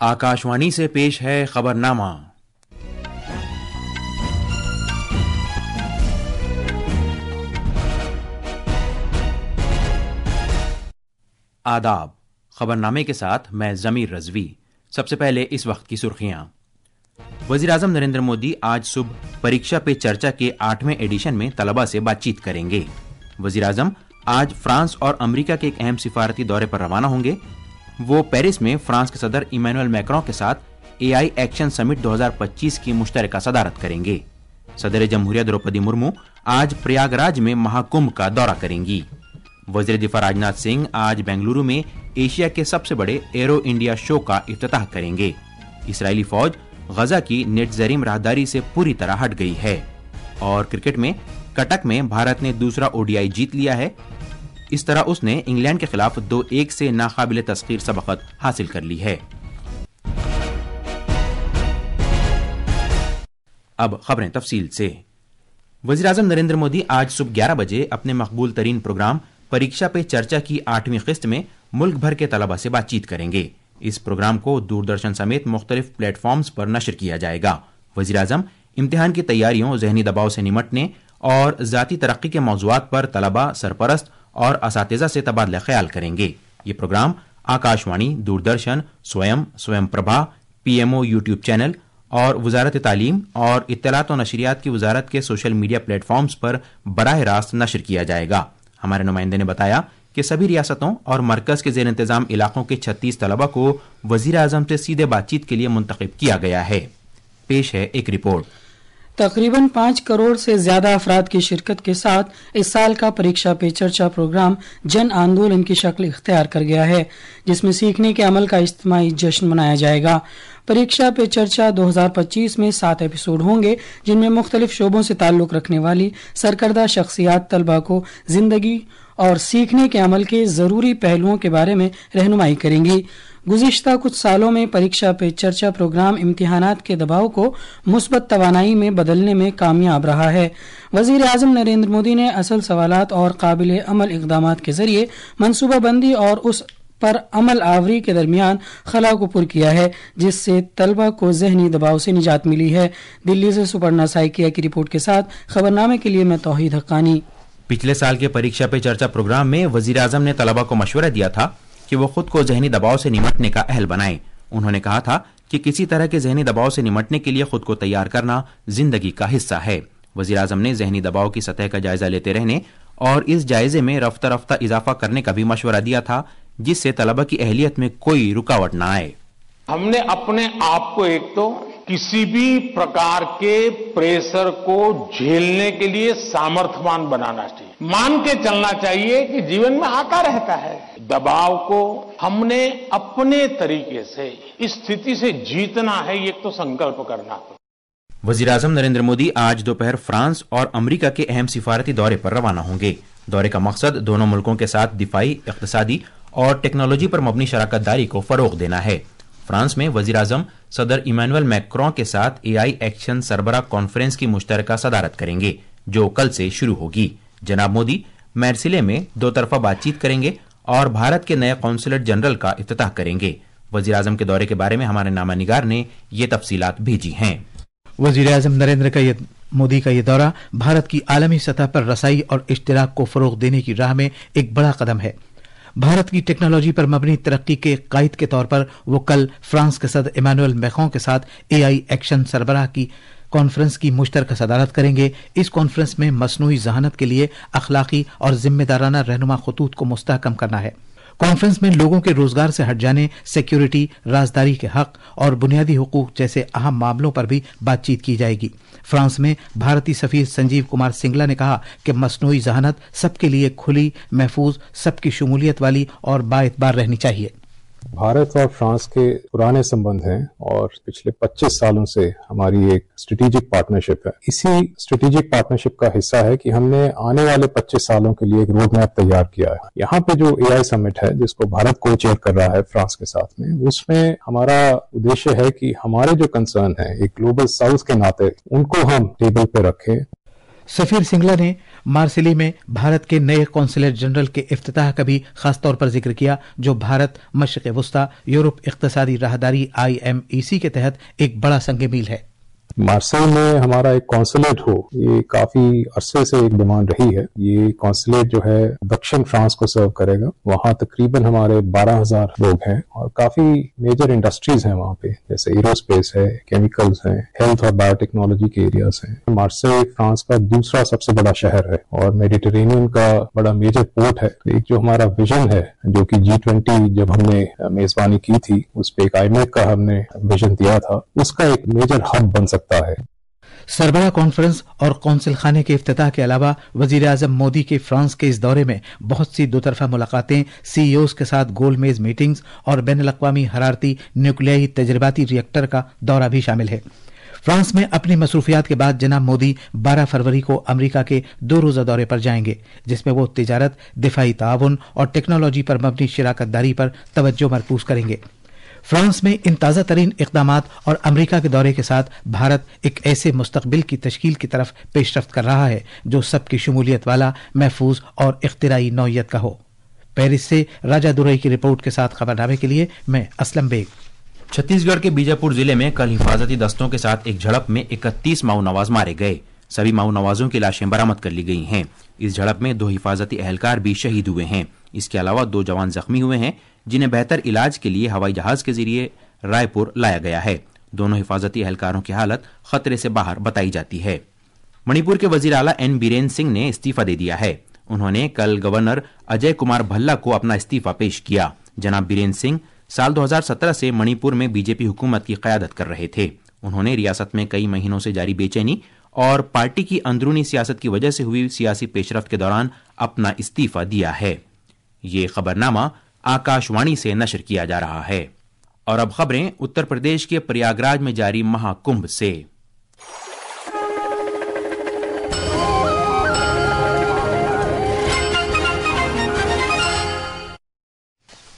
आकाशवाणी से पेश है खबरनामा। आदाब। खबरनामे के साथ मैं जमीर रजवी। सबसे पहले इस वक्त की सुर्खियां। वजीर-ए-आज़म नरेंद्र मोदी आज सुबह परीक्षा पे चर्चा के 8वें एडिशन में तलबा से बातचीत करेंगे। वजीर-ए-आज़म आज फ्रांस और अमेरिका के एक अहम सिफारती दौरे पर रवाना होंगे। वो पेरिस में फ्रांस के सदर इमैनुअल मैक्रों के साथ एआई एक्शन समिट 2025 की मुश्तरका सदारत करेंगे। सदर जमहूरिया द्रौपदी मुर्मू आज प्रयागराज में महाकुंभ का दौरा करेंगी। वजीर दिफा राजनाथ सिंह आज बेंगलुरु में एशिया के सबसे बड़े एरो इंडिया शो का इफ्तिताह करेंगे। इसराइली फौज गजा की नेटजरीम राहदारी से पूरी तरह हट गई है। और क्रिकेट में कटक में भारत ने दूसरा ओडीआई जीत लिया है। इस तरह उसने इंग्लैंड के खिलाफ 2-1 से नाकाबिल तस्खीर सबकत हासिल कर ली है। अब खबरें तफसील से। वज़ीर-ए-आज़म नरेंद्र मोदी आज सुबह 11 बजे अपने मकबूल तरीन प्रोग्राम परीक्षा पे चर्चा की 8वीं किस्त में मुल्क भर के तलबा से बातचीत करेंगे। इस प्रोग्राम को दूरदर्शन समेत मुख्तलिफ प्लेटफॉर्म्स पर नशर किया जाएगा। वज़ीर-ए-आज़म इम्तिहान की तैयारियों, ज़हनी दबाव से निमटने और ज़ाती तरक्की के मौज़ूआत पर तलबा, सरपरस्त और असातिज़ा से तबादला ख्याल करेंगे। ये प्रोग्राम आकाशवाणी, दूरदर्शन, स्वयं प्रभा, पीएमओ यूट्यूब चैनल और वजारत तालीम और इत्तलात और नशरियात की वजारत के सोशल मीडिया प्लेटफॉर्म्स पर बराह रास्त नशर किया जाएगा। हमारे नुमाइंदे ने बताया कि सभी रियासतों और मरकज के ज़ेर इंतजाम इलाकों के 36 तलबा को वज़ीर आज़म से सीधे बातचीत के लिए मुंतखब किया गया है। पेश है एक रिपोर्ट। तकरीबन 5 करोड़ से ज्यादा अफराद की शिरकत के साथ इस साल का परीक्षा पे चर्चा प्रोग्राम जन आंदोलन की शक्ल इख्तियार कर गया है, जिसमें सीखने के अमल का इज्तिमाई जश्न मनाया जाएगा। परीक्षा पे चर्चा 2025 में 7 एपिसोड होंगे, जिनमें मुख्तलिफ शोबों से ताल्लुक रखने वाली सरकर्दा शख्सियात तलबा को जिंदगी और सीखने के अमल के जरूरी पहलुओं के बारे में रहनुमाई करेंगी। गुज़िश्ता कुछ सालों में परीक्षा पे चर्चा प्रोग्राम इम्तिहानात के दबाव को मुस्बत तवानाई में बदलने में कामयाब रहा है। वज़ीर आज़म नरेंद्र मोदी ने असल सवालात और काबिल अमल इक़दामात के जरिए मनसूबाबंदी और उस पर अमल आवरी के दरमियान खला को पुर किया है, जिससे तलबा को ज़हनी दबाव से निजात मिली है। दिल्ली से सुपर्णा साइकिया की रिपोर्ट के साथ खबरनामे के लिए मैं तौहीद हक्कानी। पिछले साल के परीक्षा पे चर्चा प्रोग्राम में वज़ीर आज़म ने तलबा को मशवरा दिया था कि वो खुद को ज़हनी दबाव से निमटने का अहल बनाएं। उन्होंने कहा था कि किसी तरह के ज़हनी दबाव से निमटने के लिए खुद को तैयार करना जिंदगी का हिस्सा है। वज़ीर आज़म ने ज़हनी दबाव की सतह का जायजा लेते रहने और इस जायजे में रफ्ता रफ्ता इजाफा करने का भी मशवरा दिया था, जिससे तलबा की अहलियत में कोई रुकावट न आए। हमने अपने आप को एक तो किसी भी प्रकार के प्रेशर को झेलने के लिए सामर्थ्यवान बनाना चाहिए। मान के चलना चाहिए कि जीवन में आता रहता है। दबाव को हमने अपने तरीके से इस स्थिति से जीतना है, ये तो संकल्प करना। वज़ीर आज़म नरेंद्र मोदी आज दोपहर फ्रांस और अमेरिका के अहम सिफारती दौरे पर रवाना होंगे। दौरे का मकसद दोनों मुल्कों के साथ दिफाई, इक़्तिसादी और टेक्नोलॉजी पर मबनी शराकत दारी को फरोग देना है। फ्रांस में वज़ीर आज़म सदर इमैनुअल मैक्रों के साथ एआई एक्शन सरबराह कॉन्फ्रेंस की मुश्तरका सदारत करेंगे, जो कल से शुरू होगी। जनाब मोदी मार्सिले में 2 तरफा बातचीत करेंगे और भारत के नए कौंसलेट जनरल का इफ्तिताह करेंगे। वज़ीर आज़म के दौरे के बारे में हमारे नामा निगार ने ये तफसीलात भेजी हैं। वज़ीर आज़म नरेंद्र मोदी का ये दौरा भारत की आलमी सतह पर रसाई और इश्तिराक को फरोग देने की राह में एक बड़ा कदम है। भारत की टेक्नोलॉजी पर मबनी तरक्की के कायद के तौर पर वो कल फ्रांस के सदर इमैनुअल मैक्रों के साथ एआई एक्शन सरबराह की कॉन्फ्रेंस की मुश्तरका सदारत करेंगे। इस कॉन्फ्रेंस में मसनूई ज़हानत के लिए अखलाकी और जिम्मेदाराना रहनुमा खतूत को मुस्तहकम करना है। कॉन्फ्रेंस में लोगों के रोजगार से हट जाने, सिक्योरिटी, राजदारी के हक और बुनियादी हुकूक जैसे अहम मामलों पर भी बातचीत की जाएगी। फ्रांस में भारतीय सफीर संजीव कुमार सिंगला ने कहा कि मसनूई ज़हानत सबके लिए खुली, महफूज, सबकी शमूलियत वाली और बाएतबार रहनी चाहिए। भारत और फ्रांस के पुराने संबंध हैं और पिछले 25 सालों से हमारी एक स्ट्रेटेजिक पार्टनरशिप है। इसी स्ट्रेटेजिक पार्टनरशिप का हिस्सा है कि हमने आने वाले 25 सालों के लिए एक रोड मैप तैयार किया है। यहाँ पे जो एआई समिट है, जिसको भारत को चेयर कर रहा है फ्रांस के साथ में, उसमें हमारा उद्देश्य है कि हमारे जो कंसर्न है एक ग्लोबल साउथ के नाते, उनको हम टेबल पे रखें। सफीर सिंगला ने मार्सिली में भारत के नए कौंसलेट जनरल के इफ्तिताह का भी खास तौर पर जिक्र किया, जो भारत मशरिक़ वस्ता यूरोप इक़्तिसादी राहदारी IMEC के तहत एक बड़ा संग मील है। मार्सेल में हमारा एक कॉन्सुलेट हो, ये काफी अरसे से एक डिमांड रही है। ये कॉन्सुलेट जो है दक्षिण फ्रांस को सर्व करेगा। वहाँ तकरीबन हमारे 12,000 लोग हैं और काफी मेजर इंडस्ट्रीज हैं वहाँ पे, जैसे एरोस्पेस है, केमिकल्स हैं, हेल्थ और बायोटेक्नोलॉजी के एरियाज हैं। मार्सेल फ्रांस का दूसरा सबसे बड़ा शहर है और मेडिटेरेनियन का बड़ा मेजर पोर्ट है। एक जो हमारा विजन है, जो कि G20 जब हमने मेजबानी की थी, उस पे एक IMEC का हमने विजन दिया था, उसका एक मेजर हब बन सकता है। सरबराह कॉन्फ्रेंस और कौंसिल खाने के इफ्तिताह के अलावा वजीर आजम मोदी के फ्रांस के इस दौरे में बहुत सी दोतरफा मुलाकातें, CEOs के साथ गोल मेज मीटिंग्स और बैनुल-अक़वामी हरारती न्यूक्लियाई तजर्बाती रिएक्टर का दौरा भी शामिल है। फ्रांस में अपनी मसरूफियात के बाद जनाब मोदी 12 फरवरी को अमरीका के 2 रोजा दौरे पर जाएंगे, जिसमें वो तिजारत, दिफाई ताउन और टेक्नोलॉजी पर मबनी शराकतदारी पर तवज्जो मरकूज करेंगे। फ्रांस में इन ताज़ा तरीन इक़दामात और अमरीका के दौरे के साथ भारत एक ऐसे मुस्तकबिल की तश्कील की तरफ पेशरफ्त कर रहा है जो सबकी शमूलियत वाला, महफूज और इख्तिराई नौइयत का हो। पेरिस से राजा दुरई की रिपोर्ट के साथ खबरनामे के लिए मैं असलम बेग। छत्तीसगढ़ के बीजापुर जिले में कल हिफाजती दस्तों के साथ एक झड़प में 31 माओ नवाज मारे गए। सभी माओ नवाजों की लाशें बरामद कर ली गई हैं। इस झड़प में 2 हिफाजती एहलकार भी शहीद हुए हैं। इसके अलावा 2 जवान जख्मी हुए हैं, जिन्हें बेहतर इलाज के लिए हवाई जहाज के जरिए रायपुर लाया गया है। दोनों हिफाजती एहलकारों की हालत खतरे से बाहर बताई जाती है। मणिपुर के वजीर आला N बीरेन सिंह ने इस्तीफा दे दिया है। उन्होंने कल गवर्नर अजय कुमार भल्ला को अपना इस्तीफा पेश किया। जनाब बीरेन सिंह साल 2017 से मणिपुर में बीजेपी हुकूमत की क़यादत कर रहे थे। उन्होंने रियासत में कई महीनों से जारी बेचैनी और पार्टी की अंदरूनी सियासत की वजह से हुई सियासी पेशरफ्त के दौरान अपना इस्तीफा दिया है। ये खबरनामा आकाशवाणी से नशर किया जा रहा है। और अब खबरें उत्तर प्रदेश के प्रयागराज में जारी महाकुंभ से।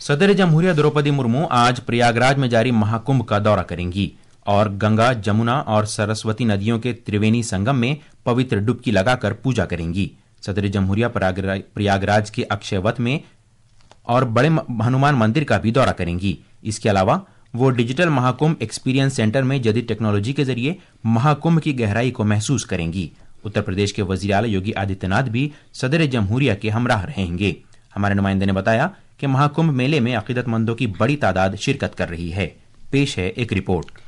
सदर जमहूरिया द्रौपदी मुर्मू आज प्रयागराज में जारी महाकुंभ का दौरा करेंगी और गंगा, जमुना और सरस्वती नदियों के त्रिवेणी संगम में पवित्र डुबकी लगाकर पूजा करेंगी। सदर जमहूरिया प्रयागराज के अक्षयवत में और बड़े हनुमान मंदिर का भी दौरा करेंगी। इसके अलावा वो डिजिटल महाकुंभ एक्सपीरियंस सेंटर में जदीद टेक्नोलॉजी के जरिए महाकुंभ की गहराई को महसूस करेंगी। उत्तर प्रदेश के वजीर आला योगी आदित्यनाथ भी सदर जमहूरिया के हमराह रहेंगे। हमारे नुमाइंदे ने बताया कि महाकुंभ मेले में अकीदतमंदों की बड़ी तादाद शिरकत कर रही है। पेश है एक रिपोर्ट।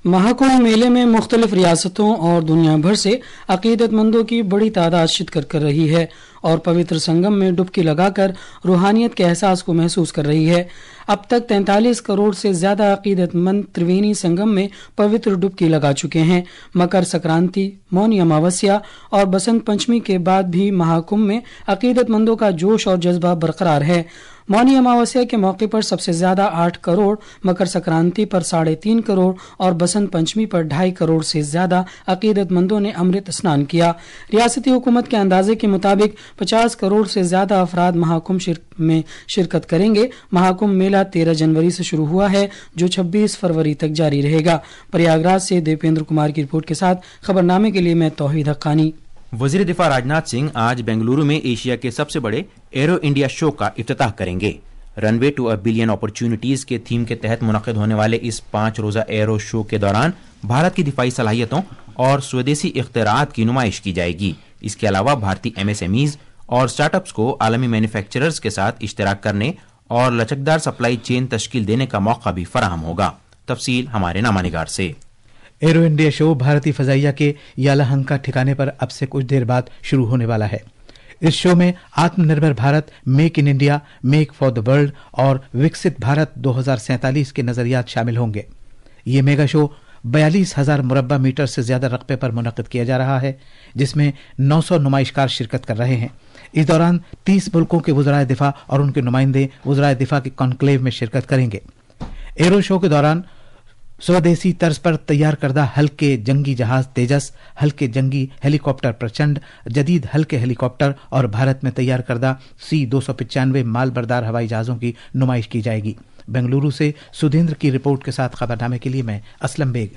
महाकुंभ मेले में मुख्तलिफ रियासतों और दुनिया भर से अकीदतमंदों की बड़ी तादाद शिरकत कर रही है और पवित्र संगम में डुबकी लगाकर रूहानियत के एहसास को महसूस कर रही है। अब तक 43 करोड़ से ज्यादा अकीदतमंद त्रिवेणी संगम में पवित्र डुबकी लगा चुके हैं। मकर संक्रांति, मौनी अमावस्या और बसंत पंचमी के बाद भी महाकुंभ में अकीदतमंदों का जोश और जज्बा बरकरार है। मौनी अमावस्या के मौके पर सबसे ज्यादा 8 करोड़, मकर संक्रांति पर 3.5 करोड़ और बसंत पंचमी पर 2.5 करोड़ से ज्यादा अकीदतमंदों ने अमृत स्नान किया। रियासती हुकूमत के अंदाजे के मुताबिक 50 करोड़ से ज्यादा अफराद महाकुंभ में शिरकत करेंगे। महाकुंभ मेला 13 जनवरी से शुरू हुआ है, जो 26 फरवरी तक जारी रहेगा। प्रयागराज से दीपेंद्र कुमार की रिपोर्ट के साथ खबरनामे के लिए मैं तौहीद हक्कानी। वजीर दिफा राजनाथ सिंह आज बेंगलुरु में एशिया के सबसे बड़े एरो इंडिया शो का इफ्तिताह करेंगे। Runway to a billion opportunities के थीम के तहत मुनक़िद होने वाले इस 5 रोजा एरो शो के दौरान भारत की दिफाई सलाहियतों और स्वदेशी इख्तिरात की नुमाइश की जाएगी। इसके अलावा भारतीय MSMEs और स्टार्टअप्स को आलमी मैन्युफैक्चरर्स के साथ इश्तराक करने और लचकदार सप्लाई चेन तश्कील देने का मौका भी फराहम होगा। तफसील हमारे नामानिगार से। एरो इंडिया शो भारतीय फजाइया के यालाहंका ठिकाने पर अब से कुछ देर बाद शुरू होने वाला है। इस शो में आत्मनिर्भर Bharat, make in India, make for the world और विकसित भारत 2047 के नजरियात शामिल होंगे। ये मेगा शो 42,000 मुरब्बा मीटर से ज्यादा रकबे पर मुनक़िद किया जा रहा है, जिसमें 900 नुमाइशकार शिरकत कर रहे हैं। इस दौरान 30 मुल्कों के वज़राए दिफा और उनके नुमाइंदे वज़राए दिफा के कॉन्क्लेव में शिरकत करेंगे। एरो शो के दौरान स्वदेशी तर्ज पर तैयार करदा हल्के जंगी जहाज तेजस, हल्के जंगी हेलीकॉप्टर प्रचंड, जदीद हल्के हेलीकॉप्टर और भारत में तैयार करदा C-295 माल बरदार हवाई जहाजों की नुमाइश की जाएगी। बेंगलुरु से सुधींद्र की रिपोर्ट के साथ खबरनामे के लिए मैं असलम बेग।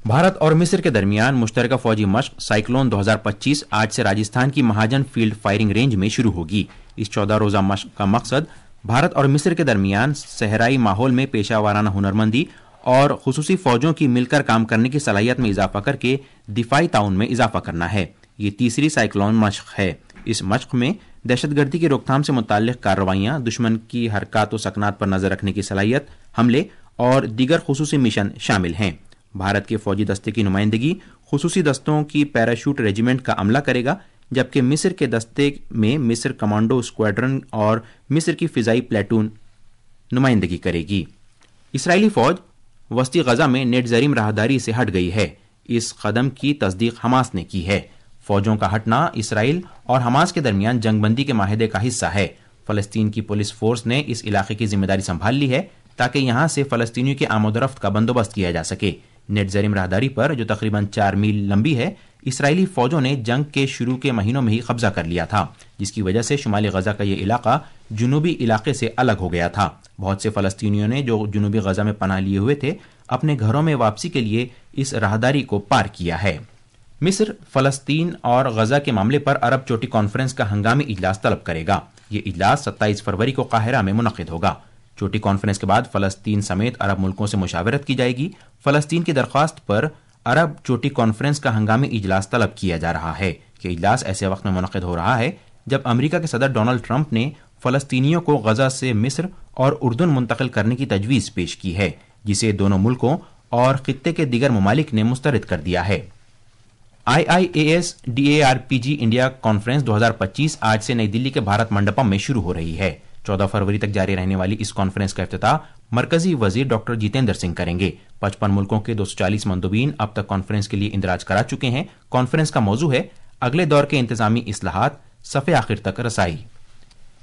भारत और मिस्र के दरमियान मुश्तरका फौजी मश्क साइक्लोन 2025 आज से राजस्थान की महाजन फील्ड फायरिंग रेंज में शुरू होगी। इस 14 रोजा मश्क का मकसद भारत और मिस्र के दरमियान सहराई माहौल में पेशा वाराना हुनरमंदी और खुसूसी फौजों की मिलकर काम करने की सलाहियत में इजाफा करके दिफाई ताउन में इजाफा करना है। ये तीसरी साइक्लोन मश्क है। इस मश्क में दहशतगर्दी की रोकथाम से मुताल्लिक कार्रवाइयां, दुश्मन की हरकत व सकनात पर नजर रखने की सलाहियत, हमले और दीगर खुसूसी मिशन शामिल हैं। भारत के फौजी दस्ते की नुमाइंदगी खुसूसी दस्तों की पैराशूट रेजिमेंट का अमला करेगा, जबकि मिस्र के दस्ते में मिस्र कमांडो स्क्वाड्रन और मिस्र की फिजाई प्लेटून नुमाइंदगी करेगी। इसराइली फौज वस्ती गजा में नेट जरीम राहदारी से हट गई है। इस कदम की तस्दीक हमास ने की है। फौजों का हटना इसराइल और हमास के दरमियान जंगबंदी के माहिदे का हिस्सा है। फलस्तीन की पुलिस फोर्स ने इस इलाके की जिम्मेदारी संभाल ली है ताकि यहां से फलस्तीनियों के आमोदरफ्त का बंदोबस्त किया जा सके। नेट जरीम राहदारी पर, जो तकरीबन 4 मील लंबी है, इसराइली फौजों ने जंग के शुरू के महीनों में ही कब्जा कर लिया था, जिसकी वजह से शुमाली गजा का यह इलाका जुनूबी इलाके से अलग हो गया था। बहुत से फलस्तीनियों ने जो जुनूबी गजा में पनाह लिए हुए थे, अपने घरों में वापसी के लिए इस राहदारी को पार किया है। मिस्र फलस्तीन और गजा के मामले पर अरब चोटी कॉन्फ्रेंस का हंगामी इजलास तलब करेगा। ये इजलास 27 फरवरी को काहिरा में मुनक्किद होगा। चोटी कॉन्फ्रेंस के बाद फलस्तीन समेत अरब मुल्कों से मुशावरत की जाएगी। फलस्तीन की दरख्वास्त पर अरब चोटी कॉन्फ्रेंस का हंगामी इजलास तलब किया जा रहा है कि इजलास ऐसे वक्त में मुनक्किद हो रहा है जब अमेरिका के सदर डोनाल्ड ट्रंप ने फलस्तीनियों को गजा से मिस्र और उर्दून मुंतकिल करने की तजवीज़ पेश की है, जिसे दोनों मुल्कों और खित्ते के दीगर ममालिक ने मुस्तरद कर दिया है। IIAS DARPG इंडिया कॉन्फ्रेंस 2025 आज से नई दिल्ली के भारत मंडपम में शुरू हो रही है। 14 फरवरी तक जारी रहने वाली इस कॉन्फ्रेंस का इफ्तिताह मरकजी वजीर डॉक्टर जितेंद्र सिंह करेंगे। 55 मुल्कों के 240 मंदुबीन अब तक कॉन्फ्रेंस के लिए इंदराज करा चुके हैं। कॉन्फ्रेंस का मौजू है अगले दौर के इंतजामी इस्लाहात, सफ़े आखिर तक रसाई।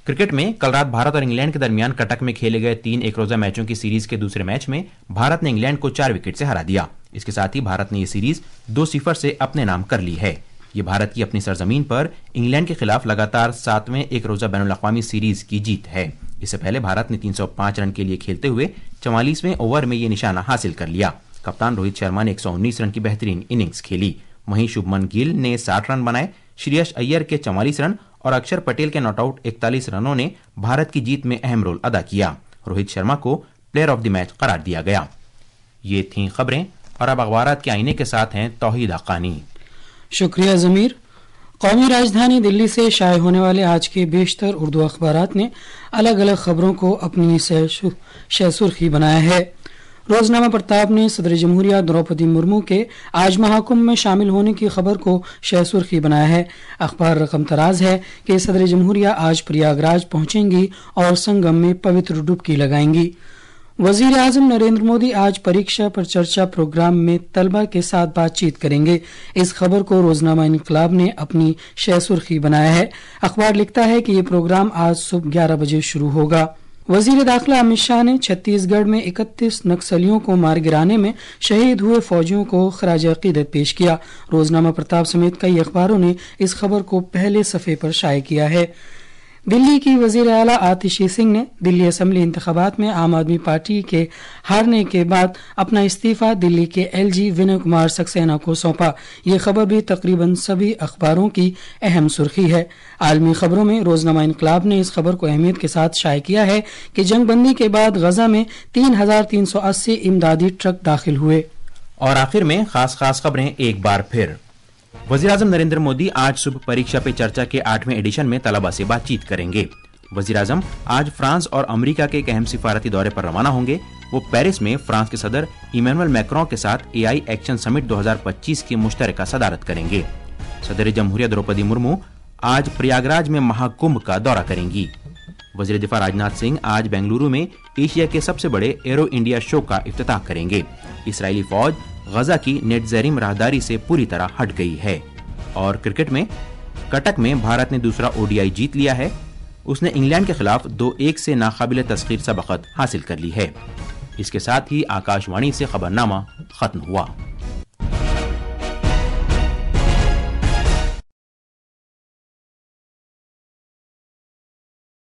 क्रिकेट में कल रात भारत और इंग्लैंड के दरमियान कटक में खेले गए 3 एक रोजा मैचों की सीरीज के दूसरे मैच में भारत ने इंग्लैंड को 4 विकेट से हरा दिया। इसके साथ ही भारत ने यह सीरीज 2-0 से अपने नाम कर ली है। ये भारत की अपनी सरजमीन पर इंग्लैंड के खिलाफ लगातार 7वें एक रोजा बैनुल-अक़वामी सीरीज की जीत है। इससे पहले भारत ने 305 रन के लिए खेलते हुए 44वें ओवर में ये निशाना हासिल कर लिया। कप्तान रोहित शर्मा ने 119 रन की बेहतरीन इनिंग्स खेली। वहीं शुभमन गिल ने 60 रन बनाए। श्रेयस अय्यर के 44 रन और अक्षर पटेल के नॉटआउट 41 रनों ने भारत की जीत में अहम रोल अदा किया। रोहित शर्मा को प्लेयर ऑफ द मैच करार दिया गया। ये थीं खबरें और अब अखबारात के आईने के साथ हैं तौहीद हक्कानी। शुक्रिया ज़मीर। कौमी राजधानी दिल्ली से शाये होने वाले आज के बेशतर उर्दू अखबारात ने अलग अलग खबरों को अपनी शह सुर्खी बनाया है। रोजनामा प्रताप ने सदर जमहूरिया द्रौपदी मुर्मू के आज महाकुंभ में शामिल होने की खबर को शह सुर्खी बनाया है। अखबार रकम तराज है कि सदर जमहूरिया आज प्रयागराज पहुंचेंगी और संगम में पवित्र डुबकी लगाएंगी। वजीर आजम नरेंद्र मोदी आज परीक्षा पर चर्चा प्रोग्राम में तलबा के साथ बातचीत करेंगे। इस खबर को रोजनामा इनकलाब ने अपनी शह सुर्खी बनाया है। अखबार लिखता है कि ये प्रोग्राम आज सुबह 11 बजे शुरू होगा। वजीर दाखिला अमित शाह ने छत्तीसगढ़ में 31 नक्सलियों को मार गिराने में शहीद हुए फौजियों को खराज अकीदत पेश किया। रोजनामा प्रताप समेत कई अखबारों ने इस खबर को पहले सफ़े पर शाये किया है। दिल्ली की वजीर आला आतिशी सिंह ने दिल्ली असेंबली इंतखाबात में आम आदमी पार्टी के हारने के बाद अपना इस्तीफा दिल्ली के LG विनय कुमार सक्सेना को सौंपा। ये खबर भी तकरीबन सभी अखबारों की अहम सुर्खी है। आलमी खबरों में रोजनामा इनकलाब ने इस खबर को अहमियत के साथ शाये किया है कि जंगबंदी के बाद गजा में 3380 इमदादी ट्रक दाखिल हुए। और आखिर में खास खबरें एक बार फिर। वज़ीर-ए-आज़म नरेंद्र मोदी आज सुबह परीक्षा पे चर्चा के 8वें एडिशन में तलबा से बातचीत करेंगे। वज़ीर-ए-आज़म आज फ्रांस और अमेरिका के एक अहम सिफारती दौरे पर रवाना होंगे। वो पेरिस में फ्रांस के सदर इमैनुअल मैक्रों के साथ AI एक्शन समिट 2025 की मुश्तरका सदारत करेंगे। सदर जमहूरिया द्रौपदी मुर्मू आज प्रयागराज में महाकुंभ का दौरा करेंगी। वज़ीर दिफा राजनाथ सिंह आज बेंगलुरु में एशिया के सबसे बड़े एरो इंडिया शो का इफ्तिताह करेंगे। इसराइली फौज गजा की नेट ज़रीम राहदारी से पूरी तरह हट गई है। और क्रिकेट में कटक में भारत ने दूसरा ODI जीत लिया है। उसने इंग्लैंड के खिलाफ 2-1 से नाकाबिले तस्खीर सबकत हासिल कर ली है। इसके साथ ही आकाशवाणी से खबरनामा खत्म हुआ।